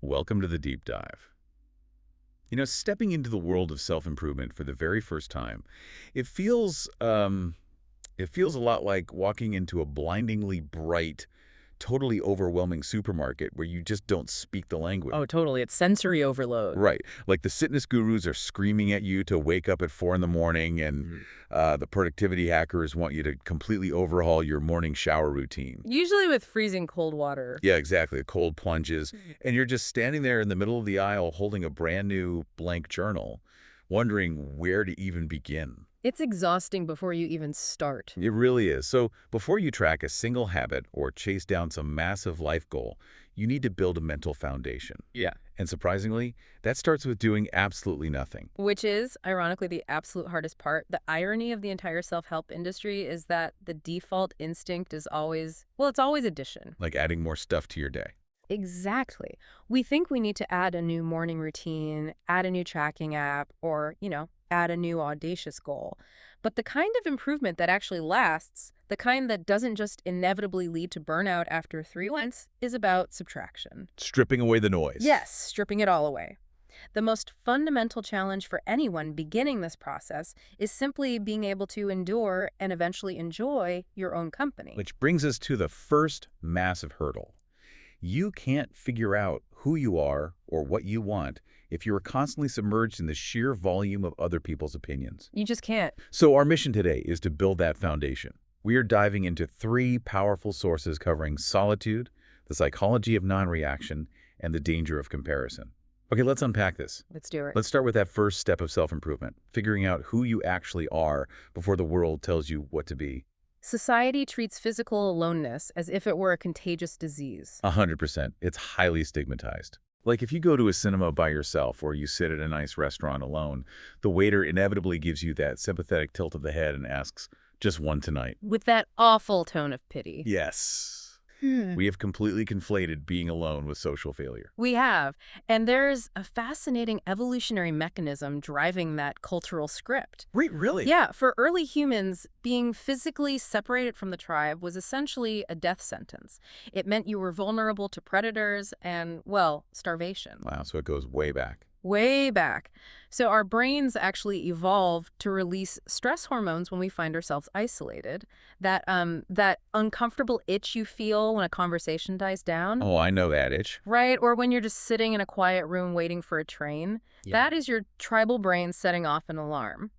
Welcome to the deep dive. Stepping into the world of self-improvement for the very first time, it feels it feels a lot like walking into a blindingly bright, totally overwhelming supermarket where you just don't speak the language. Oh, totally. It's sensory overload. Right. Like the fitness gurus are screaming at you to wake up at 4 in the morning, and Mhm. the productivity hackers want you to completely overhaul your morning shower routine. Usually with freezing cold water. Yeah, exactly. The cold plunges. Mhm. And you're just standing there in the middle of the aisle holding a brand new blank journal, wondering where to even begin. It's exhausting before you even start. It really is. So before you track a single habit or chase down some massive life goal, you need to build a mental foundation. Yeah. And surprisingly, that starts with doing absolutely nothing, Which is, ironically, the absolute hardest part. The irony of the entire self-help industry is that the default instinct is always, well, it's always addition. like adding more stuff to your day. Exactly. We think we need to add a new morning routine, add a new tracking app, or, add a new audacious goal. But the kind of improvement that actually lasts, the kind that doesn't just inevitably lead to burnout after 3 months, is about subtraction. Stripping away the noise. Yes, stripping it all away. The most fundamental challenge for anyone beginning this process is simply being able to endure and eventually enjoy your own company. Which brings us to the first massive hurdle. You can't figure out who you are or what you want if you are constantly submerged in the sheer volume of other people's opinions. You just can't. So our mission today is to build that foundation. We are diving into 3 powerful sources covering solitude, the psychology of non-reaction, and the danger of comparison. Okay, let's unpack this. Let's do it. Let's start with that first step of self-improvement, figuring out who you actually are before the world tells you what to be. Society treats physical aloneness as if it were a contagious disease. 100%. It's highly stigmatized. Like if you go to a cinema by yourself or you sit at a nice restaurant alone, the waiter inevitably gives you that sympathetic tilt of the head and asks, "Just one tonight." With that awful tone of pity. Yes. Hmm. We have completely conflated being alone with social failure. We have. And there's a fascinating evolutionary mechanism driving that cultural script. Wait, really? Yeah, for early humans, being physically separated from the tribe was essentially a death sentence. It meant you were vulnerable to predators and, well, starvation. Wow, so it goes way back. Way back. So our brains actually evolved to release stress hormones when we find ourselves isolated. That uncomfortable itch you feel when a conversation dies down. Oh, I know that itch. Right? Or when you're just sitting in a quiet room waiting for a train. Yeah. That is your tribal brain setting off an alarm.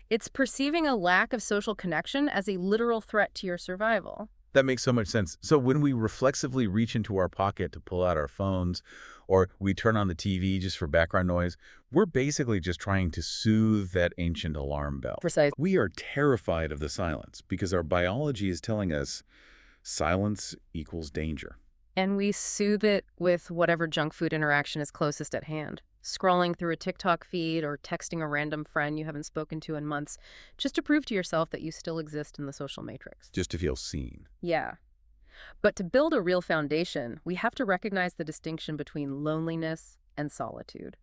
It's perceiving a lack of social connection as a literal threat to your survival. That makes so much sense. So when we reflexively reach into our pocket to pull out our phones, or we turn on the TV just for background noise, we're basically just trying to soothe that ancient alarm bell. Precise. We are terrified of the silence because our biology is telling us silence equals danger. And we soothe it with whatever junk food interaction is closest at hand. Scrolling through a TikTok feed or texting a random friend you haven't spoken to in months, just to prove to yourself that you still exist in the social matrix. Just to feel seen. Yeah. But to build a real foundation, we have to recognize the distinction between loneliness and solitude.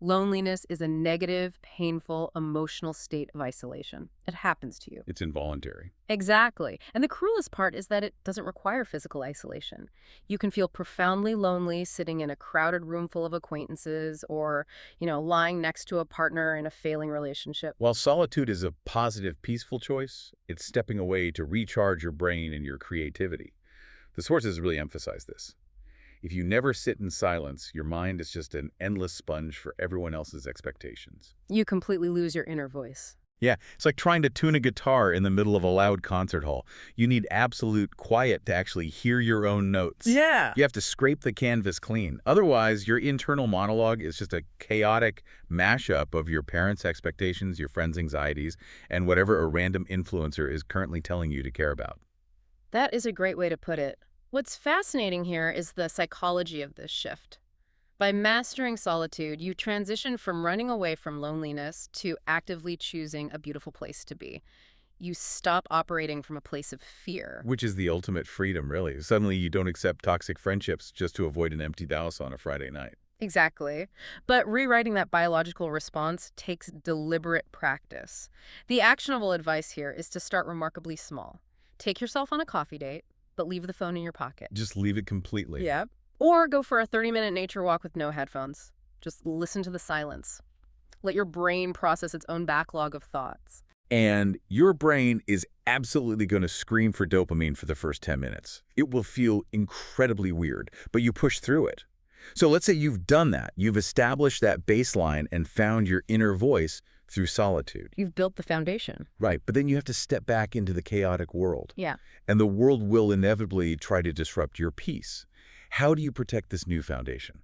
Loneliness is a negative, painful, emotional state of isolation. It happens to you. It's involuntary. Exactly. And the cruelest part is that it doesn't require physical isolation. You can feel profoundly lonely sitting in a crowded room full of acquaintances or, lying next to a partner in a failing relationship. While solitude is a positive, peaceful choice, it's stepping away to recharge your brain and your creativity. The sources really emphasize this. If you never sit in silence, your mind is just an endless sponge for everyone else's expectations. You completely lose your inner voice. Yeah, it's like trying to tune a guitar in the middle of a loud concert hall. You need absolute quiet to actually hear your own notes. Yeah. You have to scrape the canvas clean. Otherwise, your internal monologue is just a chaotic mashup of your parents' expectations, your friends' anxieties, and whatever a random influencer is currently telling you to care about. That is a great way to put it. What's fascinating here is the psychology of this shift. By mastering solitude, you transition from running away from loneliness to actively choosing a beautiful place to be. You stop operating from a place of fear. Which is the ultimate freedom, really. Suddenly, you don't accept toxic friendships just to avoid an empty house on a Friday night. Exactly. But rewriting that biological response takes deliberate practice. The actionable advice here is to start remarkably small. Take yourself on a coffee date, but leave the phone in your pocket. Just leave it completely. Yep. Or go for a 30-minute nature walk with no headphones. Just listen to the silence. Let your brain process its own backlog of thoughts. And your brain is absolutely going to scream for dopamine for the first 10 minutes. It will feel incredibly weird, but you push through it. So let's say you've done that. You've established that baseline and found your inner voice through solitude. You've built the foundation. Right, but then you have to step back into the chaotic world. Yeah. And the world will inevitably try to disrupt your peace. How do you protect this new foundation?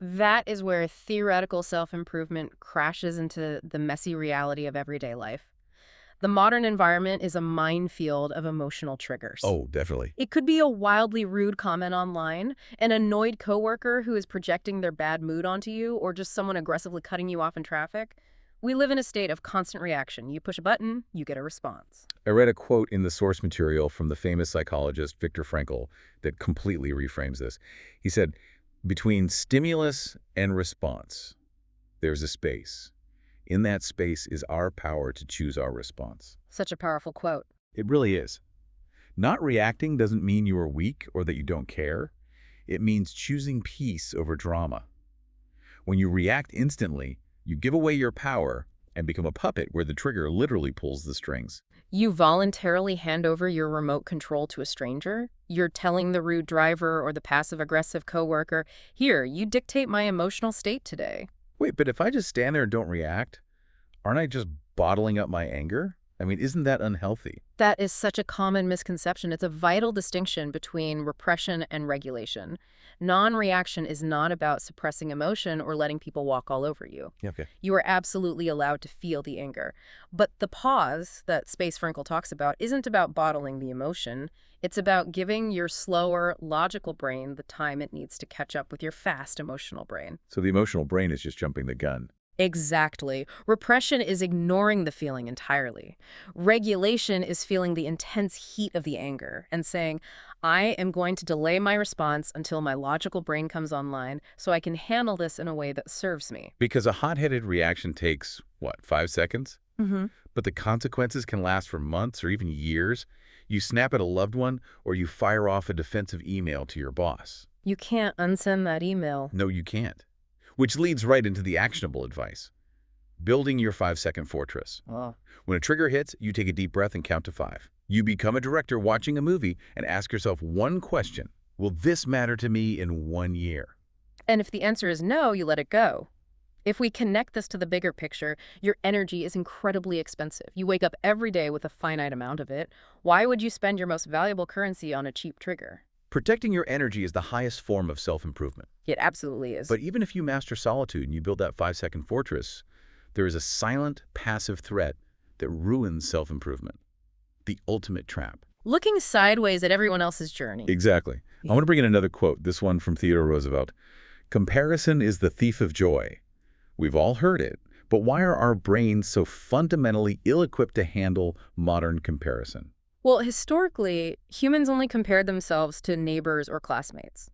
That is where theoretical self-improvement crashes into the messy reality of everyday life. The modern environment is a minefield of emotional triggers. Oh, definitely. It could be a wildly rude comment online, an annoyed coworker who is projecting their bad mood onto you, or just someone aggressively cutting you off in traffic. We live in a state of constant reaction. You push a button, you get a response. I read a quote in the source material from the famous psychologist Viktor Frankl that completely reframes this. He said, between stimulus and response, there's a space. In that space is our power to choose our response. Such a powerful quote. It really is. Not reacting doesn't mean you are weak or that you don't care. It means choosing peace over drama. When you react instantly, you give away your power and become a puppet where the trigger literally pulls the strings. You voluntarily hand over your remote control to a stranger. You're telling the rude driver or the passive-aggressive coworker, "Here, you dictate my emotional state today." Wait, but if I just stand there and don't react, aren't I just bottling up my anger? I mean, isn't that unhealthy? That is such a common misconception. It's a vital distinction between repression and regulation. Non-reaction is not about suppressing emotion or letting people walk all over you. Yeah, okay. You are absolutely allowed to feel the anger. But the pause that Space Frankel talks about isn't about bottling the emotion. It's about giving your slower, logical brain the time it needs to catch up with your fast emotional brain. So the emotional brain is just jumping the gun. Exactly. Repression is ignoring the feeling entirely. Regulation is feeling the intense heat of the anger and saying, I am going to delay my response until my logical brain comes online so I can handle this in a way that serves me. Because a hot-headed reaction takes, what, 5 seconds? Mm-hmm. But the consequences can last for months or even years. You snap at a loved one or you fire off a defensive email to your boss. You can't unsend that email. No, you can't. Which leads right into the actionable advice. Building your 5-second fortress. Oh. When a trigger hits, you take a deep breath and count to 5. You become a director watching a movie and ask yourself one question. Will this matter to me in 1 year? And if the answer is no, you let it go. If we connect this to the bigger picture, your energy is incredibly expensive. You wake up every day with a finite amount of it. Why would you spend your most valuable currency on a cheap trigger? Protecting your energy is the highest form of self-improvement. It absolutely is. But even if you master solitude and you build that 5-second fortress, there is a silent, passive threat that ruins self-improvement. The ultimate trap. Looking sideways at everyone else's journey. Exactly. I want to bring in another quote, this one from Theodore Roosevelt. Comparison is the thief of joy. We've all heard it, but why are our brains so fundamentally ill-equipped to handle modern comparison? Well, historically, humans only compared themselves to neighbors or classmates.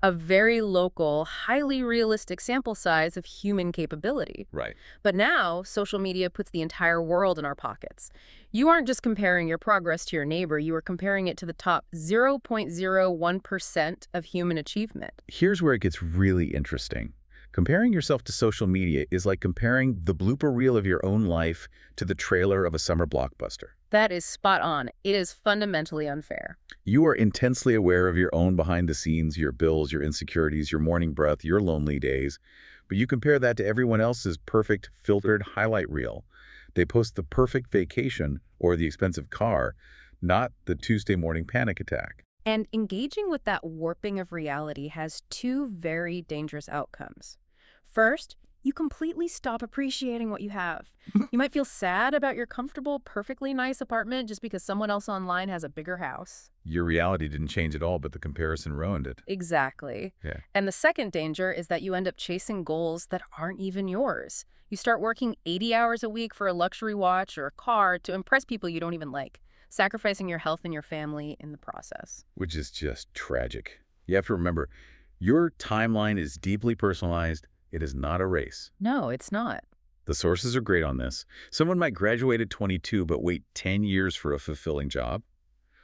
A very local, highly realistic sample size of human capability. Right. But now, social media puts the entire world in our pockets. You aren't just comparing your progress to your neighbor, you are comparing it to the top 0.01% of human achievement. Here's where it gets really interesting. Comparing yourself to social media is like comparing the blooper reel of your own life to the trailer of a summer blockbuster. That is spot on. It is fundamentally unfair. You are intensely aware of your own behind the scenes, your bills, your insecurities, your morning breath, your lonely days. But you compare that to everyone else's perfect, filtered highlight reel. They post the perfect vacation or the expensive car, not the Tuesday morning panic attack. And engaging with that warping of reality has two very dangerous outcomes. First, you completely stop appreciating what you have. You might feel sad about your comfortable, perfectly nice apartment just because someone else online has a bigger house. Your reality didn't change at all, but the comparison ruined it. Exactly. Yeah. And the second danger is that you end up chasing goals that aren't even yours. You start working 80 hours a week for a luxury watch or a car to impress people you don't even like, sacrificing your health and your family in the process. Which is just tragic. You have to remember, your timeline is deeply personalized. It is not a race. No, it's not. The sources are great on this. Someone might graduate at 22 but wait 10 years for a fulfilling job.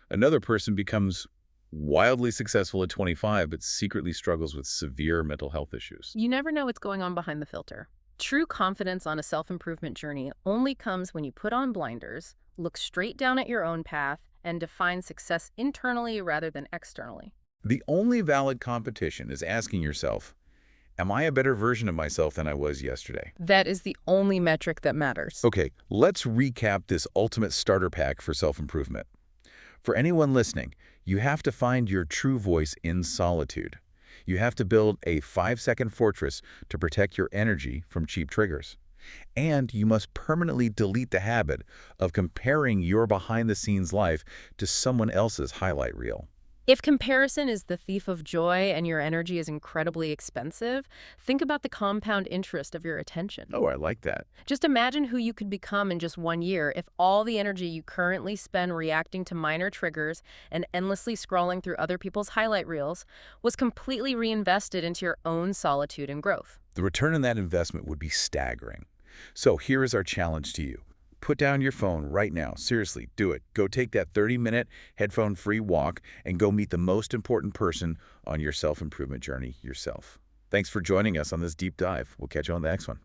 Another person becomes wildly successful at 25, but secretly struggles with severe mental health issues. You never know what's going on behind the filter. True confidence on a self-improvement journey only comes when you put on blinders, look straight down at your own path, and define success internally rather than externally. The only valid competition is asking yourself, am I a better version of myself than I was yesterday? That is the only metric that matters. Okay, let's recap this ultimate starter pack for self-improvement. For anyone listening, you have to find your true voice in solitude. You have to build a 5-second fortress to protect your energy from cheap triggers. And you must permanently delete the habit of comparing your behind-the-scenes life to someone else's highlight reel. If comparison is the thief of joy and your energy is incredibly expensive, think about the compound interest of your attention. Oh, I like that. Just imagine who you could become in just 1 year if all the energy you currently spend reacting to minor triggers and endlessly scrolling through other people's highlight reels was completely reinvested into your own solitude and growth. The return on that investment would be staggering. So here is our challenge to you. Put down your phone right now. Seriously, do it. Go take that 30-minute headphone-free walk and go meet the most important person on your self-improvement journey yourself. Thanks for joining us on this deep dive. We'll catch you on the next one.